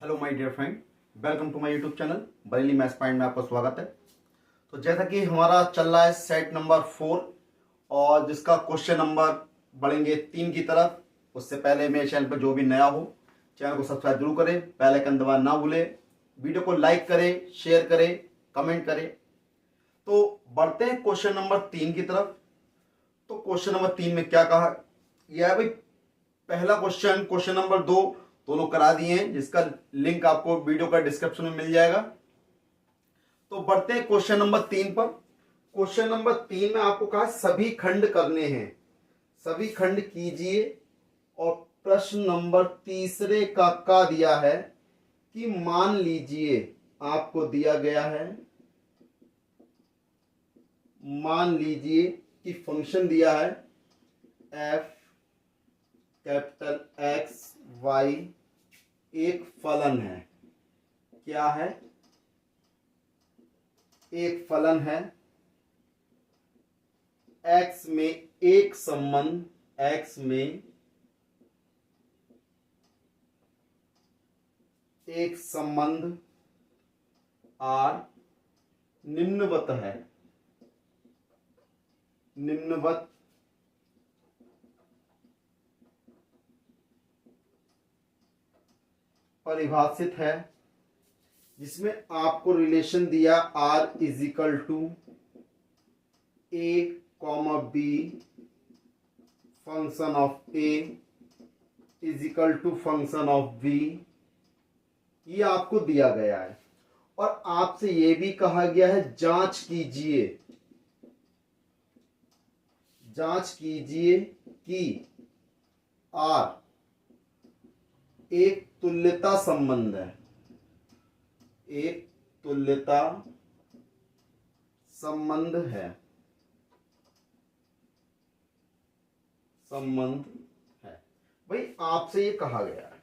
Hello my dear friend, welcome to my YouTube channel Bareilly maths point में आपका स्वागत है। तो जैसा कि हमारा चल रहा है सेट नंबर 4 और जिसका क्वेश्चन नंबर बढ़ेंगे 3 की तरफ। उससे पहले मेरे चैनल पर जो भी नया हो चैनल को सब्सक्राइब जरूर करें, बेल आइकन दबाना ना भूलें, वीडियो को लाइक करें, शेयर करें, कमेंट करें। तो बढ़ते हैं क्वेश्चन नंबर 3 की तरफ। तो क्वेश्चन नंबर 3 में क्या कहा यह है भाई, पहला क्वेश्चन नंबर 2 दोनों करा दिए हैं, जिसका लिंक आपको वीडियो का डिस्क्रिप्शन में मिल जाएगा। तो बढ़ते हैं क्वेश्चन नंबर 3 पर। क्वेश्चन नंबर 3 में आपको कहा सभी खंड करने हैं, सभी खंड कीजिए। और प्रश्न नंबर तीसरे का दिया है कि मान लीजिए आपको दिया गया है, मान लीजिए कि फंक्शन दिया है एफ कैपिटल एक्स वाई एक फलन है। क्या है? एक फलन है। x में एक संबंध, x में एक संबंध r निम्नवत है, निम्नवत परिभाषित है, जिसमें आपको रिलेशन दिया r is equal to a comma b function of a is equal to function of b। ये आपको दिया गया है और आपसे ये भी कहा गया है जांच कीजिए, जांच कीजिए कि r एक तुल्यता संबंध है, एक तुल्यता संबंध है, संबंध है भाई, आपसे ये कहा गया है।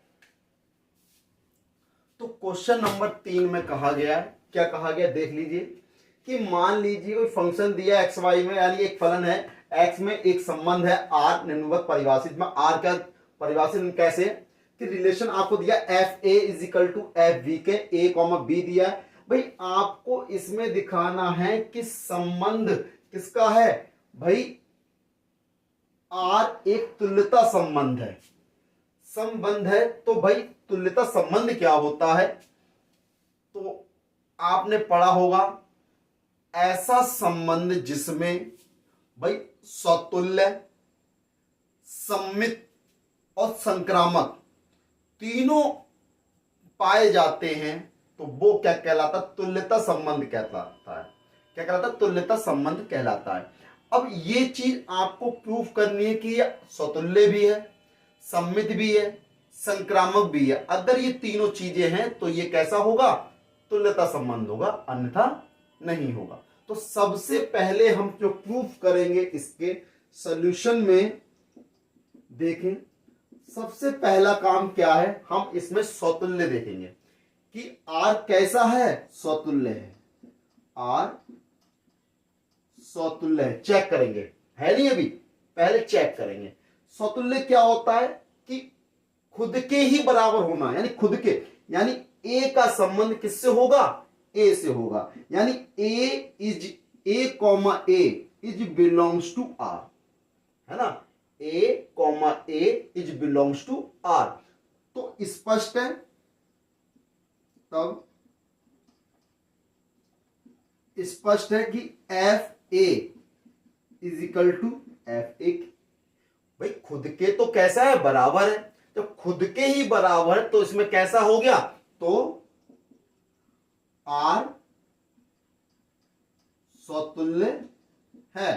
तो क्वेश्चन नंबर 3 में कहा गया है, क्या कहा गया देख लीजिए कि मान लीजिए कोई फंक्शन दिया एक्स वाई में, यानी एक फलन है, एक्स में एक संबंध है आर निम्नवत परिभाषित में। आर क्या परिभाषित कैसे कि रिलेशन आपको दिया F A is equal to F B के, ए कॉमा बी दिया है भाई। आपको इसमें दिखाना है कि संबंध किसका है भाई, आर एक तुल्यता संबंध है, संबंध है। तो भाई तुल्यता संबंध क्या होता है, तो आपने पढ़ा होगा ऐसा संबंध जिसमें भाई स्वतुल्य, सम्मित और संक्रामक तीनों पाए जाते हैं, तो वो क्या कहलाता है, तुल्यता संबंध कहलाता है। क्या कहलाता है? तुल्यता संबंध कहलाता है। अब ये चीज आपको प्रूफ करनी है कि ये स्वतुल्य भी है, सम्मित भी है, संक्रामक भी है। अगर ये तीनों चीजें हैं तो ये कैसा होगा, तुल्यता संबंध होगा, अन्यथा नहीं होगा। तो सबसे पहले हम जो प्रूफ करेंगे इसके सॉल्यूशन में, देखें सबसे पहला काम क्या है, हम इसमें स्वतुल्य देखेंगे कि R कैसा है, स्वतुल्य है, R स्वतुल्य है। चेक करेंगे, है नहीं अभी, पहले चेक करेंगे स्वतुल्य क्या होता है कि खुद के ही बराबर होना, यानी खुद के, यानी A का संबंध किससे होगा, A से होगा, यानी A comma A is belongs to R, है ना, A comma A is belongs to R। तो स्पष्ट है, तब स्पष्ट है कि F A is equal to F A. भाई खुद के तो कैसा है, बराबर है, तो खुद के ही बराबर है तो इसमें कैसा हो गया, तो आर स्वतुल्य है,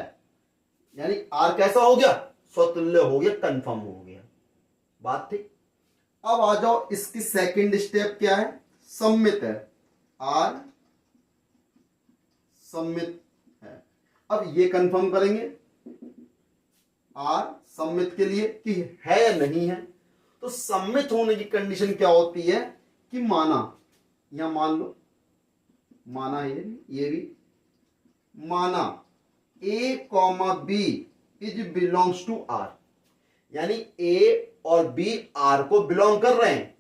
यानी आर कैसा हो गया, स्वतुल्य हो गया, कंफर्म हो गया बात, ठीक। अब आ जाओ, इसकी सेकंड स्टेप क्या है, सम्मित है, आर सम्मित है। अब ये कंफर्म करेंगे आर सम्मित के लिए कि है या नहीं है। तो सम्मित होने की कंडीशन क्या होती है कि माना, यहां मान लो, माना ये भी माना A comma B is belongs to R, यानी ए और बी आर को बिलोंग कर रहे हैं,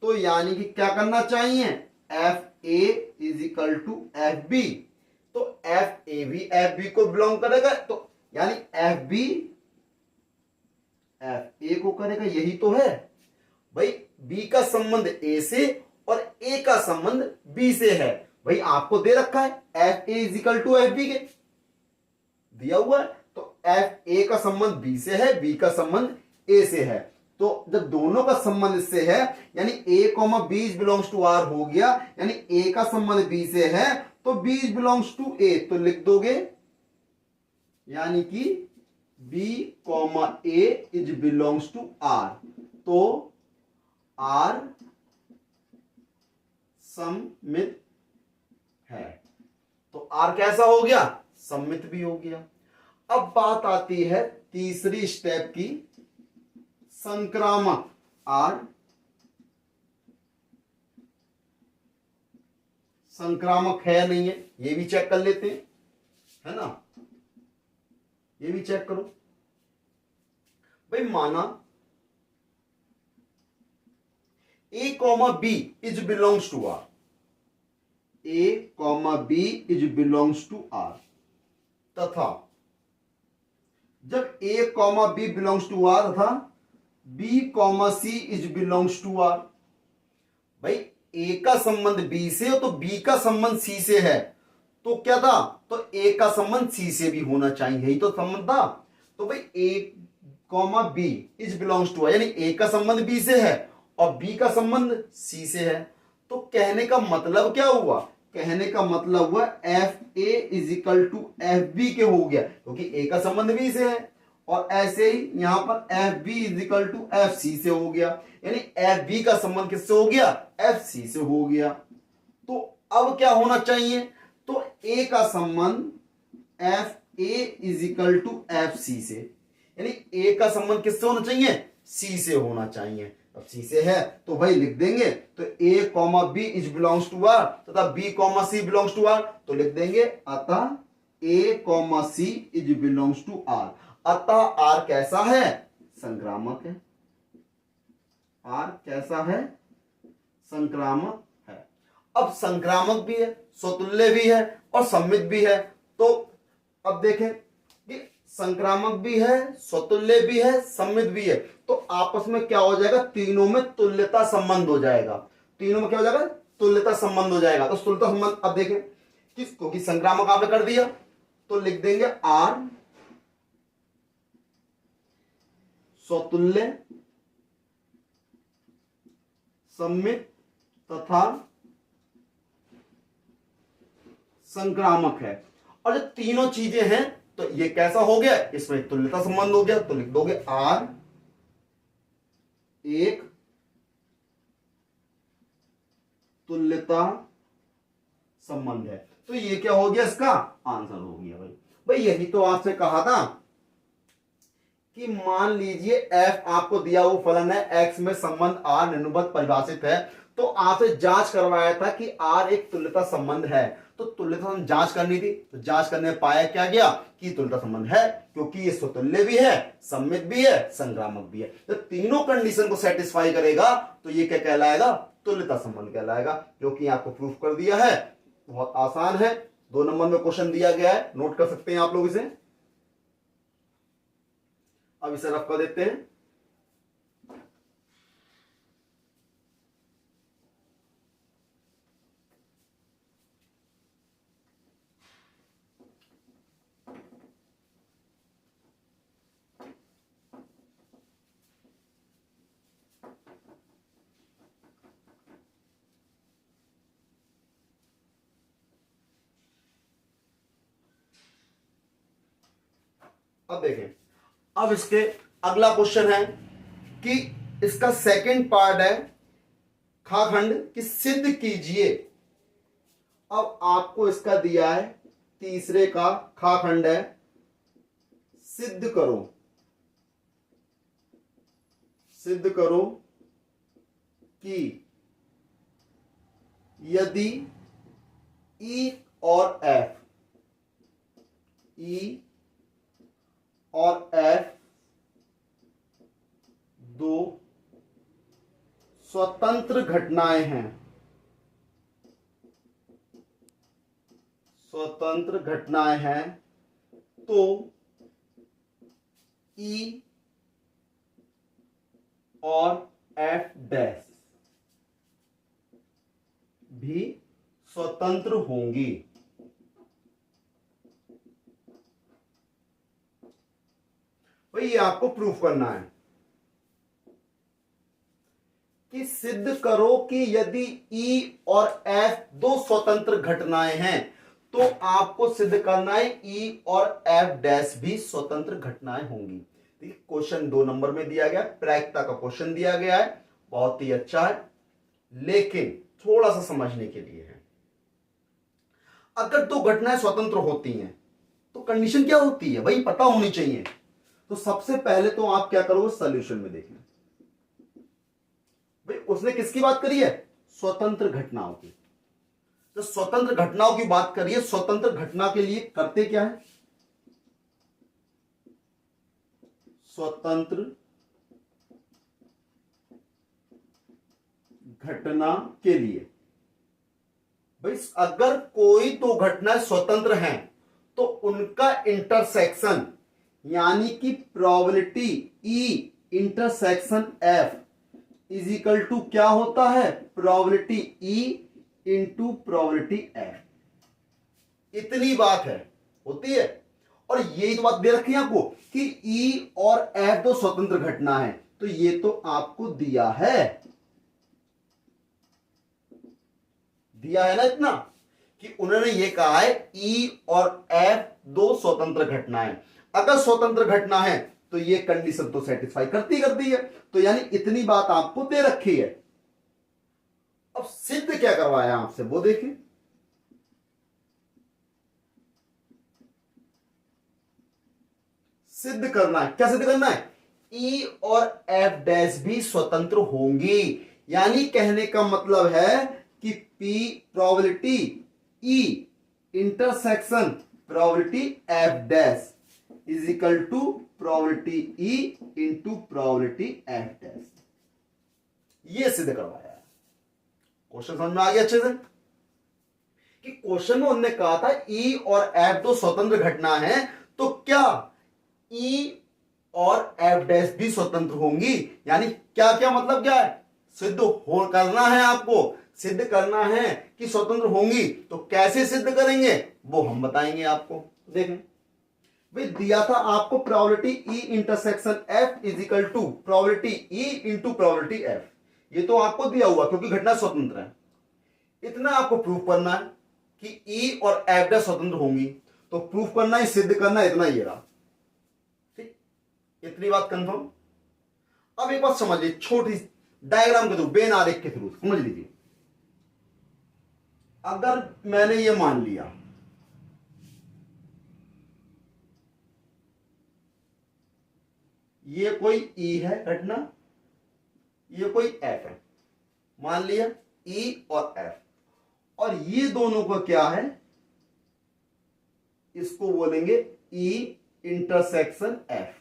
तो यानी कि क्या करना चाहिए, F A is equal to F B. तो एफ ए भी एफ बी को बिलोंग करेगा, तो यानी एफ ए को करेगा, यही तो है भाई। बी का संबंध ए से और ए का संबंध बी से है। भाई आपको दे रखा है F A is equal to F B के, दिया हुआ है। तो एफ ए का संबंध बी से है, बी का संबंध ए से है। तो जब दोनों का संबंध इससे है, यानी A comma B belongs to R हो गया, यानी ए का संबंध बी से है तो बी बिलोंग्स टू ए, तो लिख दोगे यानी कि B comma A is belongs to R. तो आर सममित है। तो आर कैसा हो गया, सममित भी हो गया। अब बात आती है तीसरी स्टेप की, संक्रामक। आर संक्रामक है नहीं है, ये भी चेक कर लेते हैं, है ना, ये भी चेक करो। भाई माना A comma B is belongs to R, A comma B is belongs to R, तथा जब A comma B belongs to R था B comma C is belongs to R. भाई ए का संबंध बी से हो तो बी का संबंध सी से है, तो क्या था, तो ए का संबंध सी से भी होना चाहिए, यही तो संबंध था। तो भाई A comma B is belongs to R, यानी ए का संबंध बी से है और बी का संबंध सी से है। तो कहने का मतलब क्या हुआ, कहने का मतलब हुआ F A is equal to F B के हो गया, क्योंकि ए का संबंध बी से है। और ऐसे ही यहां पर F B is equal to F C से हो गया, यानी एफ बी का संबंध किससे हो गया, एफ सी से हो गया। तो अब क्या होना चाहिए, तो ए का संबंध F A is equal to F C से, यानी ए का संबंध किससे होना चाहिए, सी से होना चाहिए। अब सी से है तो भाई लिख देंगे, तो A comma B is belongs to R तथा B comma C belongs to R, तो लिख देंगे अतः A comma C is belongs to R. अतः आर कैसा है, संक्रामक है। आर कैसा है, संक्रामक है। अब संक्रामक भी है, स्वतुल्य भी है और सममित भी है। तो अब देखें कि संक्रामक भी है, स्वतुल्य भी है, सममित भी है, तो आपस में क्या हो जाएगा, तीनों में तुल्यता संबंध हो जाएगा। तीनों में क्या हो जाएगा, तुल्यता संबंध हो जाएगा। तो तुल्यता संबंध अब देखें किसको, कि संक्रामक आपने कर दिया तो लिख देंगे आर स्वतुल्य, सममित तथा संक्रामक है। और जब तीनों चीजें हैं तो ये कैसा हो गया, इसमें तुल्यता संबंध हो गया, तो लिख दोगे आर एक तुल्यता संबंध है। तो ये क्या हो गया, इसका आंसर हो गया। भाई भाई यही तो आपसे कहा था कि मान लीजिए एफ आपको दिया हुआ फलन है, एक्स में संबंध आर निम्नवत परिभाषित है, तो आपसे जांच करवाया था कि आर एक तुल्यता संबंध है। तो तुल्यता संबंध जांच करनी थी, तो जांच करने में पाया क्या गया कि तुल्यता संबंध है, क्योंकि ये स्वतुल्य भी है, सममित भी है, संक्रामक भी है। तो तीनों कंडीशन को सेटिस्फाई करेगा तो ये क्या कहलाएगा, तुल्यता संबंध कहलाएगा, जो कि आपको प्रूफ कर दिया है। बहुत आसान है, 2 नंबर में क्वेश्चन दिया गया है, नोट कर सकते हैं आप लोग इसे। अब इसे रफ कर देते हैं। अब देखें, अब इसके अगला क्वेश्चन है कि इसका सेकंड पार्ट है खाखंड कि सिद्ध कीजिए। अब आपको इसका दिया है तीसरे का खाखंड है, सिद्ध करो, सिद्ध करो कि यदि ई और एफ, ई और एफ दो स्वतंत्र घटनाएं हैं, स्वतंत्र घटनाएं हैं, तो ई और एफ डैश भी स्वतंत्र होंगी। भाई ये आपको प्रूफ करना है कि सिद्ध करो कि यदि ई और एफ दो स्वतंत्र घटनाएं हैं तो आपको सिद्ध करना है ई और एफ डैश भी स्वतंत्र घटनाएं होंगी। क्वेश्चन 2 नंबर में दिया गया, प्रायिकता का क्वेश्चन दिया गया है, बहुत ही अच्छा है, लेकिन थोड़ा सा समझने के लिए है। अगर दो घटनाएं स्वतंत्र होती हैं तो कंडीशन क्या होती है भाई, पता होनी चाहिए। तो सबसे पहले तो आप क्या करोगे, सॉल्यूशन में देखना भाई उसने किसकी बात करी है, स्वतंत्र घटनाओं की। तो स्वतंत्र घटनाओं की बात करिए, स्वतंत्र घटना के लिए करते क्या है, स्वतंत्र घटना के लिए भाई अगर कोई दो घटनाएं स्वतंत्र हैं तो उनका इंटरसेक्शन यानी कि probability E intersection F is equal to क्या होता है, probability E into probability F. इतनी बात है, होती है। और यही तो बात दे रखी है आपको कि ई और एफ दो स्वतंत्र घटना है, तो ये तो आपको दिया है ना इतना कि उन्होंने ये कहा है ई और एफ दो स्वतंत्र घटनाएं। अगर स्वतंत्र घटना है तो ये कंडीशन तो सेटिस्फाई करती है, तो यानी इतनी बात आपको दे रखी है। अब सिद्ध क्या करवाया आपसे वो देखें। सिद्ध करना है, क्या सिद्ध करना है, ई और एफ डैश भी स्वतंत्र होंगी। यानी कहने का मतलब है कि P probability E intersection probability F dash is equal to probability E into probability F dash. ये सिद्ध करवाया है। क्वेश्चन समझ में आ गया अच्छे से कि क्वेश्चन में उन्होंने कहा था ई और एफ दो स्वतंत्र घटना है, तो क्या ई और एफ डैश भी स्वतंत्र होंगी। यानी क्या क्या मतलब क्या है, सिद्ध हो करना है, आपको सिद्ध करना है कि स्वतंत्र होंगी। तो कैसे सिद्ध करेंगे वो हम बताएंगे आपको। देखें भाई दिया था आपको probability E intersection F is equal to probability E into probability F. ये तो आपको दिया हुआ क्योंकि घटना स्वतंत्र है। इतना आपको प्रूफ करना है कि ई और एफ डैश स्वतंत्र होंगी, तो प्रूफ करना है, सिद्ध करना है, इतना ही रहा। ठीक, इतनी बात कंफर्म। अब एक बात समझ लीजिए, छोटी डायग्राम के थ्रू, बेन आरेख के थ्रू समझ लीजिए। अगर मैंने ये मान लिया ये कोई ई है घटना, ये कोई एफ है, मान लिया ई और एफ, और ये दोनों का क्या है, इसको बोलेंगे ई इंटरसेक्शन एफ।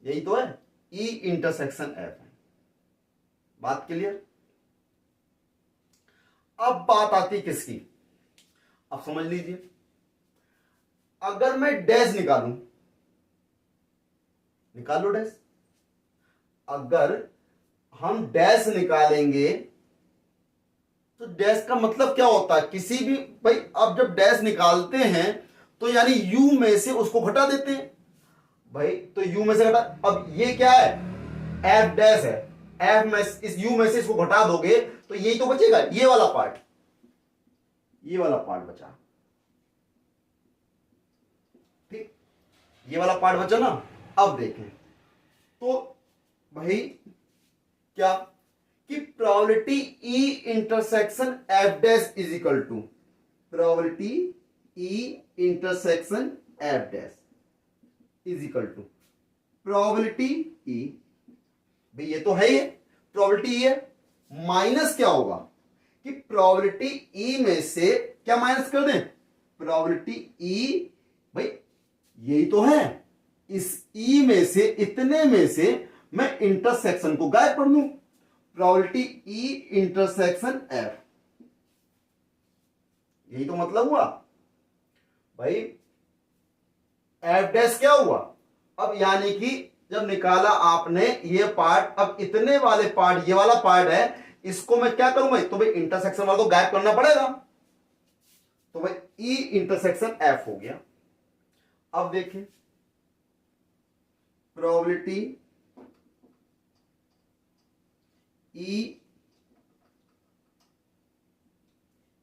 यही तो है, ई इंटरसेक्शन एफ है। बात क्लियर। अब बात आती है किसकी, अब समझ लीजिए। अगर मैं डैश निकालो डैश, अगर हम डैश निकालेंगे तो डैश का मतलब क्या होता है, किसी भी भाई अब जब डैश निकालते हैं तो यानी यू में से उसको घटा देते हैं भाई, तो यू में से घटा, अब ये क्या है, एफ डैश है, एफ में इस यू में से इसको घटा दोगे तो यही तो बचेगा, ये वाला पार्ट, ये वाला पार्ट बचा। ठीक, ये वाला पार्ट बचा ना। अब देखें तो भाई क्या कि probability E intersection F dash is equal to probability E intersection F dash is equal to probability E, भाई ये तो है ही है, प्रोबेबिलिटी ई है, माइनस क्या होगा कि प्रोबेबिलिटी ई में से क्या माइनस कर दें, प्रोबेबिलिटी ई, भाई यही तो है, इस ई में से, इतने में से मैं इंटरसेक्शन को गायब कर दूं, प्रोबेबिलिटी ई इंटरसेक्शन एफ, यही तो मतलब हुआ भाई। एफ डैश क्या हुआ, अब यानी कि जब निकाला आपने ये पार्ट, अब इतने वाले पार्ट, ये वाला पार्ट है, इसको मैं क्या करूंगा, तो भाई इंटरसेक्शन वाला को गायब करना पड़ेगा, तो भाई ई इंटरसेक्शन एफ हो गया। अब देखिए probability E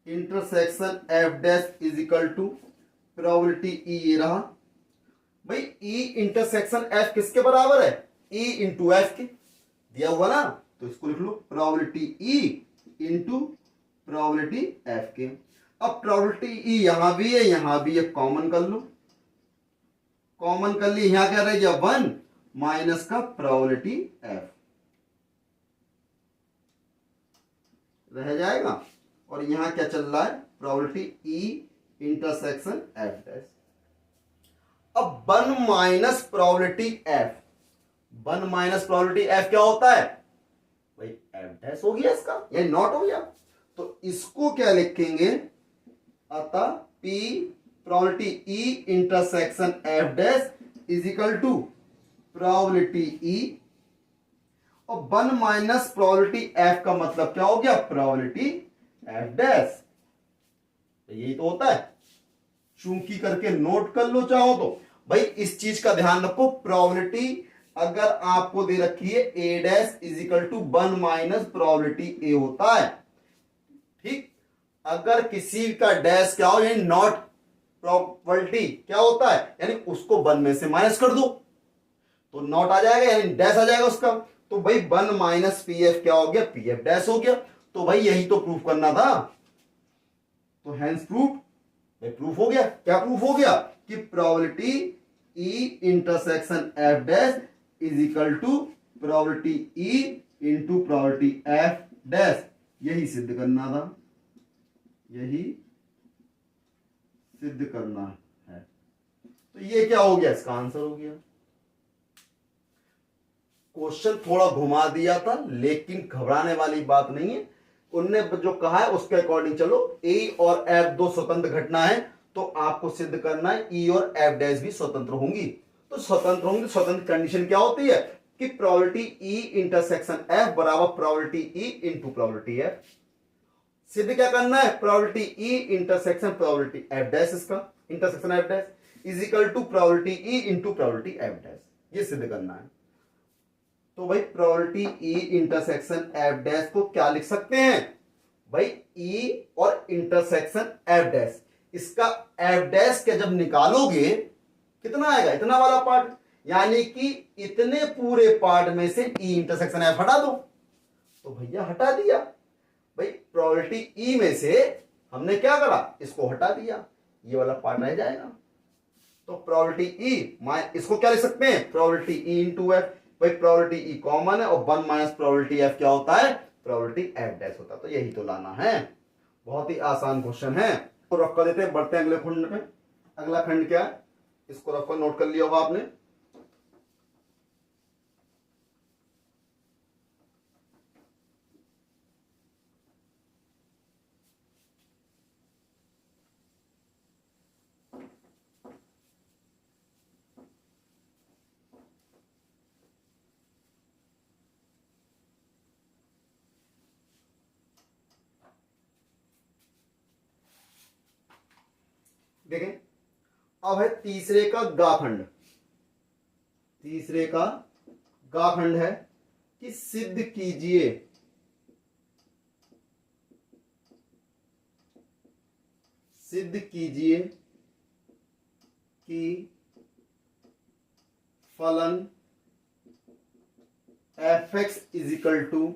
intersection F dash is equal to probability E, ये रहा भाई। ई इंटरसेक्शन एफ किसके बराबर है, ई इंटू एफ के, दिया हुआ ना, तो इसको लिख लो probability E into probability F के। अब प्रोबेबिलिटी ई यहां भी है यहां भी है, कॉमन कर लो, कॉमन कर ली, यहां क्या रह गया 1 माइनस का प्रोबेबिलिटी एफ रह जाएगा, और यहां क्या चल रहा है, probability E intersection F dash. अब 1 minus probability F, 1 minus probability F क्या होता है भाई, एफ डैश हो गया इसका, ये नॉट हो गया, तो इसको क्या लिखेंगे, अतः P probability E intersection F dash is equal to probability E, और 1 माइनस प्रोबेबिलिटी एफ का मतलब क्या हो गया, प्रोबेबिलिटी एफ डैश, यही तो होता है। चूंकि करके नोट कर लो चाहो तो भाई, इस चीज का ध्यान रखो, प्रोबेबिलिटी अगर आपको दे रखी है A dash is equal to 1 minus probability A होता है, ठीक। अगर किसी का डैश क्या हो, यानी नॉट प्रोबेबिलिटी क्या होता है, यानी उसको 1 में से माइनस कर दो तो नॉट आ जाएगा, यानी डैश आ जाएगा उसका, तो भाई 1 माइनस पी एफ क्या हो गया, पी एफ डैश हो गया। तो भाई यही तो प्रूफ करना था, तो हैंस प्रूफ, भाई प्रूफ हो गया। क्या प्रूफ हो गया कि probability E intersection F dash is equal to probability E into probability F dash, यही सिद्ध करना था, यही सिद्ध करना है। तो ये क्या हो गया, इसका आंसर हो गया। क्वेश्चन थोड़ा घुमा दिया था, लेकिन घबराने वाली बात नहीं है, उनने जो कहा है उसके अकॉर्डिंग चलो। ए और एफ दो स्वतंत्र घटना है, तो आपको सिद्ध करना है ई और एफ डैश भी स्वतंत्र होंगी। तो स्वतंत्र होंगी, स्वतंत्र कंडीशन क्या होती है कि प्रोबेबिलिटी ई इंटरसेक्शन एफ बराबर probability E into probability F. सिद्ध क्या करना है, probability E intersection probability F dash, इसका intersection F dash is equal to probability E into probability F dash, ये सिद्ध करना है। तो भाई probability E intersection F dash को क्या लिख सकते हैं भाई, ई और इंटरसेक्शन एफ डैश, इसका एफ डैश के जब निकालोगे कितना आएगा, इतना वाला पार्ट, यानी कि इतने पूरे पार्ट में से ई इंटरसेक्शन एफ हटा दो, तो भैया हटा दिया भाई। प्रोबेबिलिटी ई में से हमने क्या करा, इसको हटा दिया, ये वाला पार्ट रह जाएगा। तो प्रोबेबिलिटी ई, इसको क्या लिख सकते हैं, प्रोबेबिलिटी ई इंटू एफ, भाई प्रोबेबिलिटी ई कॉमन है, और 1 माइनस प्रोबेबिलिटी एफ क्या होता है, प्रोबेबिलिटी एफ डैश होता है। तो यही तो लाना है, बहुत ही आसान क्वेश्चन है। तो रख कर देते हैं, बढ़ते हैं अगले खंड पे। अगला खंड क्या है, इसको रख कर नोट कर लिया होगा आपने। देखें, अब है तीसरे का गाखंड। तीसरे का गाखंड है कि सिद्ध कीजिए कि फलन F X is equal to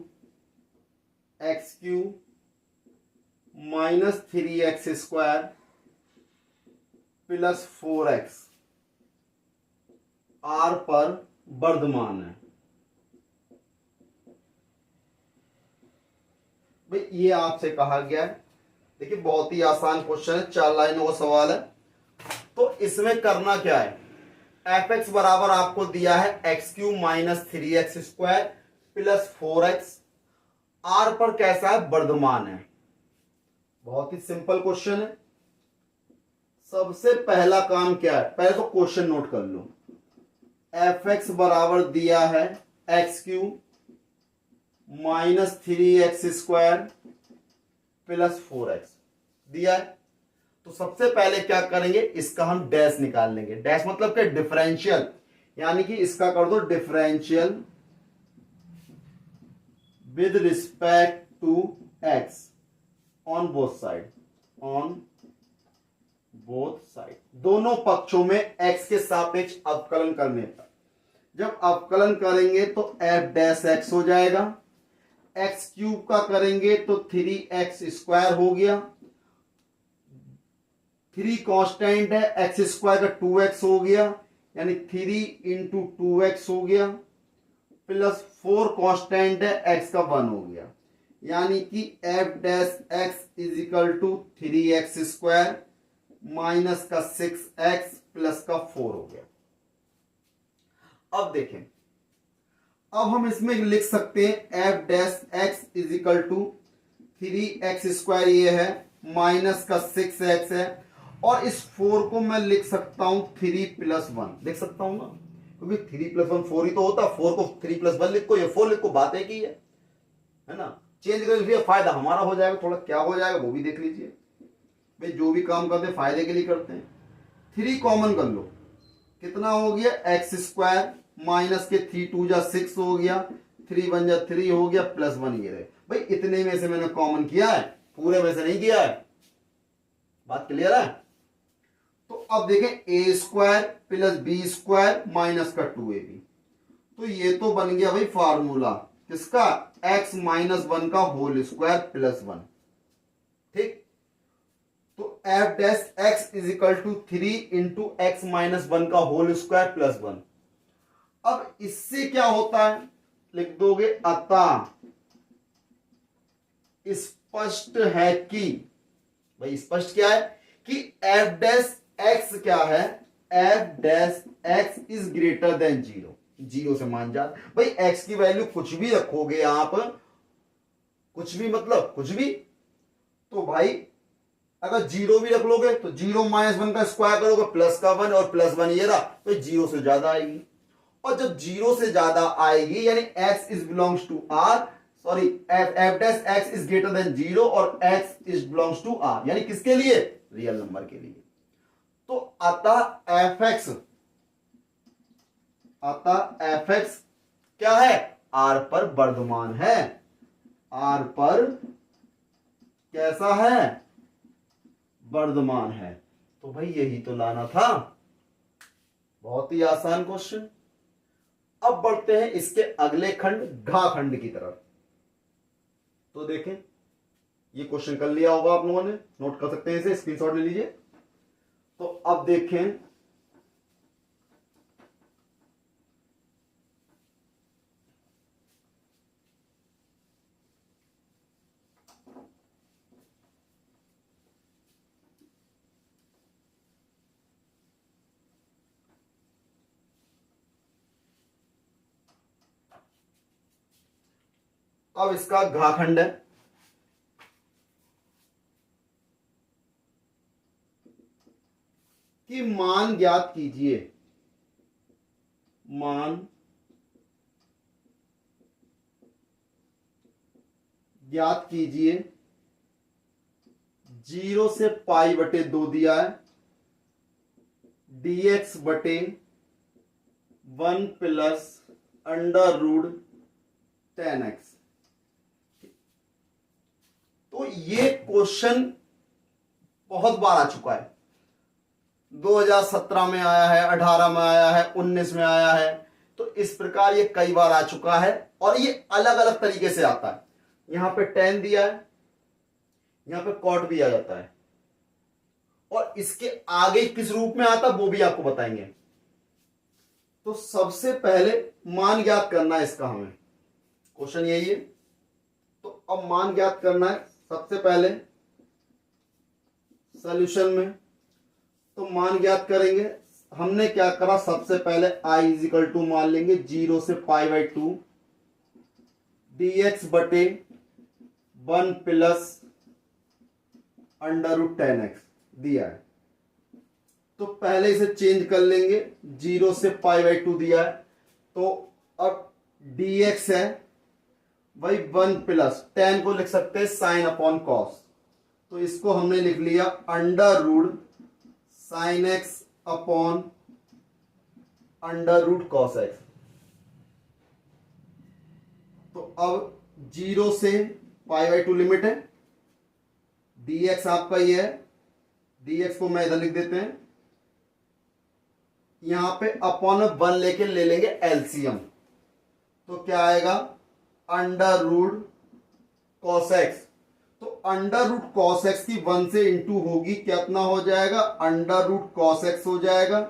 X cube minus 3x square plus 4x R पर वर्धमान है। भाई ये आपसे कहा गया है, देखिए बहुत ही आसान क्वेश्चन है, 4 लाइनों का सवाल है। तो इसमें करना क्या है, एफ एक्स बराबर आपको दिया है X cube minus 3x square plus 4x, R पर कैसा है, वर्धमान है। बहुत ही सिंपल क्वेश्चन है। सबसे पहला काम क्या है, पहले तो क्वेश्चन नोट कर लो। एफ एक्स बराबर दिया है x³ -3x² प्लस 4x दिया है। तो सबसे पहले क्या करेंगे, इसका हम डैश निकाल लेंगे। डैश मतलब क्या, डिफरेंशियल, यानी कि इसका कर दो differential with respect to x on both side, on both side, दोनों पक्षों में x के सापेक्ष अवकलन करने पर। जब अवकलन करेंगे तो f डैश x हो जाएगा, x³ का करेंगे तो 3x² हो गया, 3 कांस्टेंट है, x² का 2x हो गया, यानी 3 × 2x हो गया, प्लस 4 कांस्टेंट है, x का 1 हो गया, यानी कि f dash x is equal to 3x² minus का 6x प्लस का 4 हो गया। अब देखें, अब हम इसमें लिख सकते हैं f dash x is equal to 3x² ये है, माइनस का 6x है, और इस 4 को मैं लिख सकता हूं 3 + 1 लिख सकता हूं ना, क्योंकि 3 + 1 4 ही तो होता। 4 को 3 + 1 लिखो या 4 लिखो, बात है की है ना। चेंज कर लीजिए, फायदा हमारा हो जाएगा, थोड़ा क्या हो जाएगा वो भी देख लीजिए। भाई जो भी काम करते हैं फायदे के लिए करते हैं। 3 कॉमन कर लो, कितना हो गया, x² माइनस के 3 × 2 = 6 हो गया, 3 × 1 = 3 हो गया, प्लस 1 ये रहे। भाई इतने में से मैंने कॉमन किया है, पूरे में से नहीं किया है। बात क्लियर है। तो अब देखें a² प्लस b² माइनस का 2ab, तो ये तो बन गया भाई फार्मूला किसका, x - 1 का होल स्क्वायर प्लस 1। ठीक, तो f dash x is equal to 3 × x - 1 का होल स्क्वायर प्लस 1। अब इससे क्या होता है, लिख दोगे, अतः स्पष्ट है कि, भाई स्पष्ट क्या है कि f डैश x क्या है, f dash x is greater than 0, 0 से मान जा। भाई x की वैल्यू कुछ भी रखोगे आप, कुछ भी मतलब कुछ भी, तो भाई अगर 0 भी रख लोगे तो 0 - 1 का स्क्वायर करोगे प्लस का 1, और प्लस 1 ये रहा, तो 0 से ज्यादा आएगी। और जब 0 से ज्यादा आएगी यानी x is belongs to r, sorry f dash x is greater than 0 और x is belongs to r, यानी किसके लिए, रियल नंबर के लिए। तो अतः fx क्या है, r पर वर्धमान है, r पर कैसा है, वर्धमान है। तो भाई यही तो लाना था, बहुत ही आसान क्वेश्चन। अब बढ़ते हैं इसके अगले खंड, घा खंड की तरफ। तो देखें, ये क्वेश्चन कर लिया होगा आप लोगों ने, नोट कर सकते हैं इसे, स्क्रीनशॉट ले लीजिए। तो अब देखें, अब इसका घा खंड है। कि मान ज्ञात कीजिए, मान ज्ञात कीजिए, 0 से π/2 दिया है, dx बटे 1 प्लस √10x। तो ये क्वेश्चन बहुत बार आ चुका है, 2017 में आया है, 18 में आया है, 19 में आया है। तो इस प्रकार ये कई बार आ चुका है, और ये अलग अलग तरीके से आता है। यहां पे tan दिया है, यहां पे cot भी आ जाता है, और इसके आगे किस रूप में आता है वो भी आपको बताएंगे। तो सबसे पहले मान ज्ञात करना है इसका, हमें क्वेश्चन यही है। तो अब मान ज्ञात करना है सबसे पहले सॉल्यूशन में। तो मान ज्ञात करेंगे, हमने क्या करा, सबसे पहले i = मान लेंगे 0 से π/2 dx बटे 1 प्लस अंडर रूट 10x दिया है, तो पहले इसे चेंज कर लेंगे, 0 से पाई बाई 2 दिया है, तो अब dx है भाई 1 प्लस 10 को लिख सकते हैं साइन अपॉन कॉस, तो इसको हमने लिख लिया under root sine X upon under root cos X. तो अब 0 से पाई बाई 2 लिमिट है, dx आपका ये है, dx को मैं इधर लिख देते हैं, यहां पे अपॉन 1 लेके ले लेंगे एलसीएम, तो क्या आएगा अंडर रूट कॉस एक्स, तो अंडर रूट कॉस एक्स की 1 से इंटू होगी, कितना हो जाएगा अंडर रूट कॉस एक्स हो जाएगा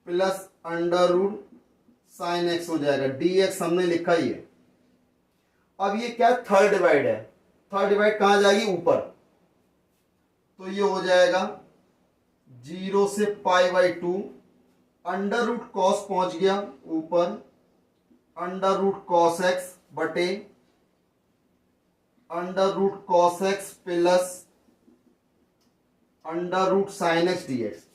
plus under root sine X हो जाएगा, dx हमने लिखा ही है। अब ये क्या थर्ड डिवाइड है, थर्ड डिवाइड कहां जाएगी ऊपर, तो ये हो जाएगा 0 से pi by 2, under root cos पहुंच गया ऊपर, अंडर रूट कॉस एक्स बटे under root cos X plus under root sine X DX.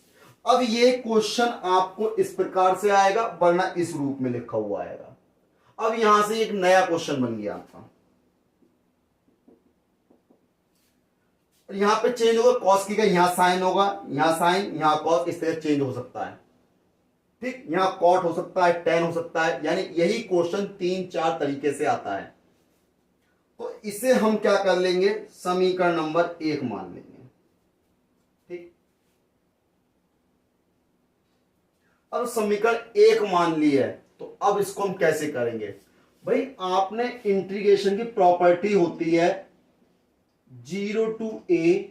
अब ये क्वेश्चन आपको इस प्रकार से आएगा, वरना इस रूप में लिखा हुआ आएगा। अब यहां से एक नया क्वेश्चन बन गया आपका, यहां पे चेंज होगा कॉस की, यहां साइन होगा, यहां साइन यहां कॉस, इस तरह चेंज हो सकता है, ठीक, यहां कॉट हो सकता है, टेन हो सकता है, यानी यही क्वेश्चन 3-4 तरीके से आता है। तो इसे हम क्या कर लेंगे, समीकरण नंबर 1 मान लेंगे, ठीक। अब समीकरण 1 मान ली है, तो अब इसको हम कैसे करेंगे भाई, आपने इंटीग्रेशन की प्रॉपर्टी होती है 0 to a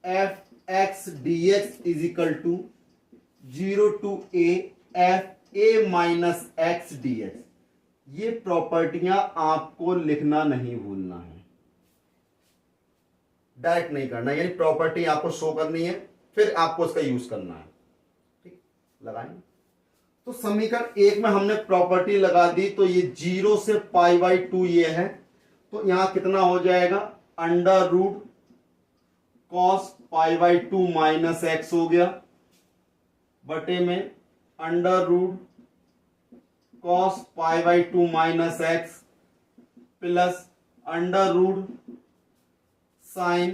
f x dx is equal to 0 to a f a minus x dx। ये प्रॉपर्टियां आपको लिखना नहीं भूलना है, डायरेक्ट नहीं करना, यानी प्रॉपर्टी आपको शो करनी है, फिर आपको इसका यूज करना है, ठीक, लगाएंगे। तो समीकरण 1 में हमने प्रॉपर्टी लगा दी, तो ये 0 से पाई बाई 2 ये है, तो यहां कितना हो जाएगा under root cos pi by 2 minus X हो गया, बटे में under root cos pi by 2 minus X plus under root sine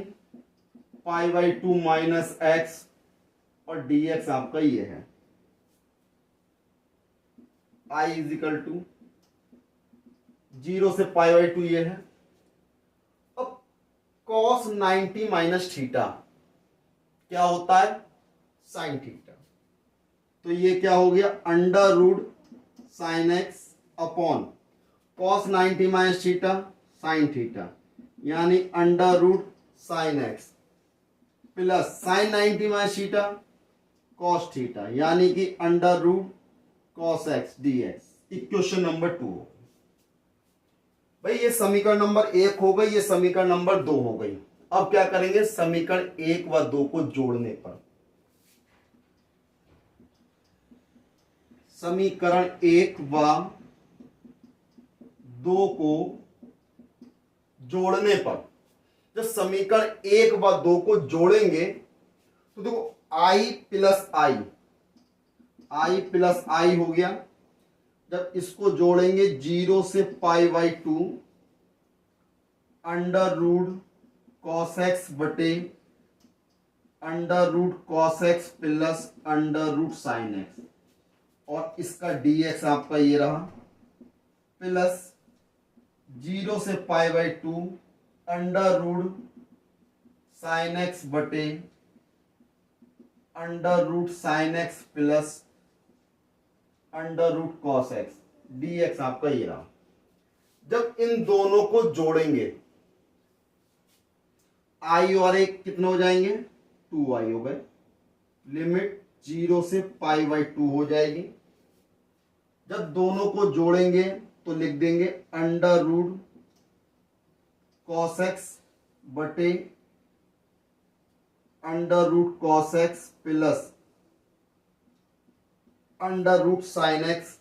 pi by 2 minus X, और dx आपका ये है i इज इक्वल टू 0 से पाई बाई 2 ये है। अब cos 90 माइनस थीटा क्या होता है साइन थीटा, तो ये क्या हो गया under root sine X upon cos 90 minus theta sine theta, यानी under root sine X plus sine 90 minus theta cos theta, यानी कि under root cos X DX. Equation number 2 भाई, ये समीकरण नंबर 1 हो गई, ये समीकरण नंबर 2 हो गई। अब क्या करेंगे, समीकरण 1 व 2 को जोड़ने पर, समीकरण 1 व 2 को जोड़ने पर, जब समीकरण 1 व 2 को जोड़ेंगे तो देखो i प्लस आई हो गया, जब इसको जोड़ेंगे 0 से pi by 2 under root cos X बटे under root cos X plus under root sine X, और इसका dx आपका ये रहा प्लस 0 से pi by 2 under root sine X बटे under root sine X plus under root cos X, dx आपका ये रहा। जब इन दोनों को जोड़ेंगे i और एक कितने हो जाएंगे 2i हो गए, लिमिट 0 से पाई बाई 2 हो जाएगी। जब दोनों को जोड़ेंगे तो लिख देंगे अंडर रूट कॉस एक्स बटे under root cos X plus under root sine X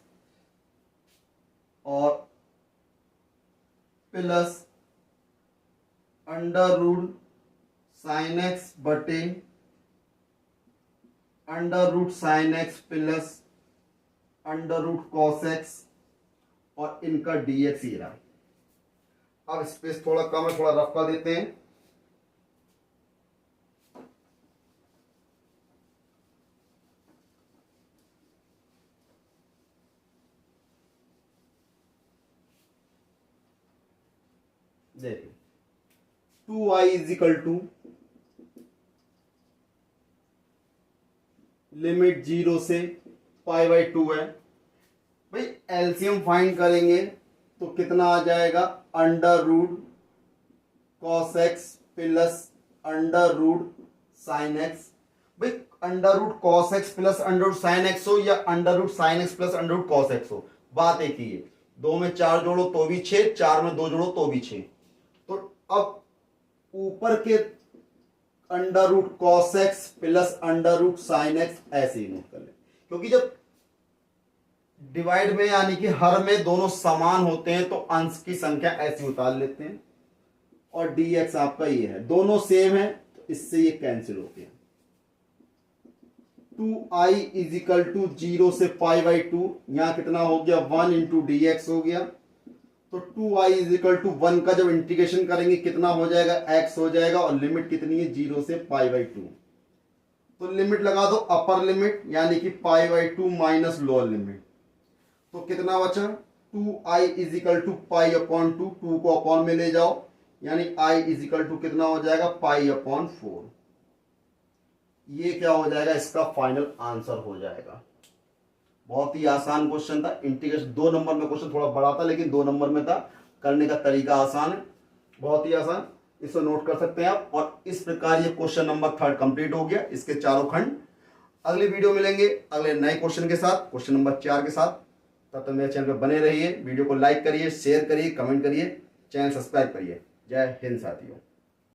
और plus under root sine X बटे under root sine X plus under root cos X और इनका dx ही रहा। अब स्पेस थोड़ा कम है, थोड़ा रफ कर देते हैं। देखिए 2i is equal to limit 0 से π/2 है। भाई एलसीएम फाइंड करेंगे तो कितना आ जाएगा, under root cos X plus under root sine X. भाई under root cos X plus under root sine X हो या under root sine X plus under root cos X हो, बात एक ही है। 2 में 4 जोड़ो तो भी 6, 4 में 2 जोड़ो तो भी 6। तो अब ऊपर के under root cos X plus under root sine X ऐसे ही नोट कर ले, क्योंकि जब डिवाइड में यानी कि हर में दोनों समान होते हैं तो अंश की संख्या ऐसी उतार लेते हैं। और dx आपका ये है, दोनों सेम है तो इससे ये कैंसिल होते हैं। 2i इज इक्वल टू 0 से π/2, यहां कितना हो गया 1 इंटू dx हो गया। तो 2i इज इक्वल टू 1 का जब इंटीग्रेशन करेंगे कितना हो जाएगा, x हो जाएगा। और लिमिट कितनी है 0 से π/2। तो लिमिट लगा दो अपर लिमिट यानी कि π/2 माइनस लोअर लिमिट। तो कितना बचा 2i इज इक्वल टू π/2, 2 को अपॉन में ले जाओ यानी i इज इक्वल टू कितना हो जाएगा π/4। ये क्या हो जाएगा, इसका फाइनल आंसर हो जाएगा। बहुत ही आसान क्वेश्चन था। इंटीग्रेशन 2 नंबर में क्वेश्चन थोड़ा बड़ा था लेकिन 2 नंबर में था, करने का तरीका आसान है, बहुत ही आसान। इसको नोट कर सकते हैं आप। और इस प्रकार ये क्वेश्चन नंबर 3 कंप्लीट हो गया, इसके चारों खंड। अगली वीडियो मिलेंगे अगले नए क्वेश्चन के साथ, क्वेश्चन नंबर 4 के साथ। तब तक मेरे चैनल पर बने रहिए, वीडियो को लाइक करिए, शेयर करिए, कमेंट करिए, चैनल सब्सक्राइब करिए। जय हिंद साथियों।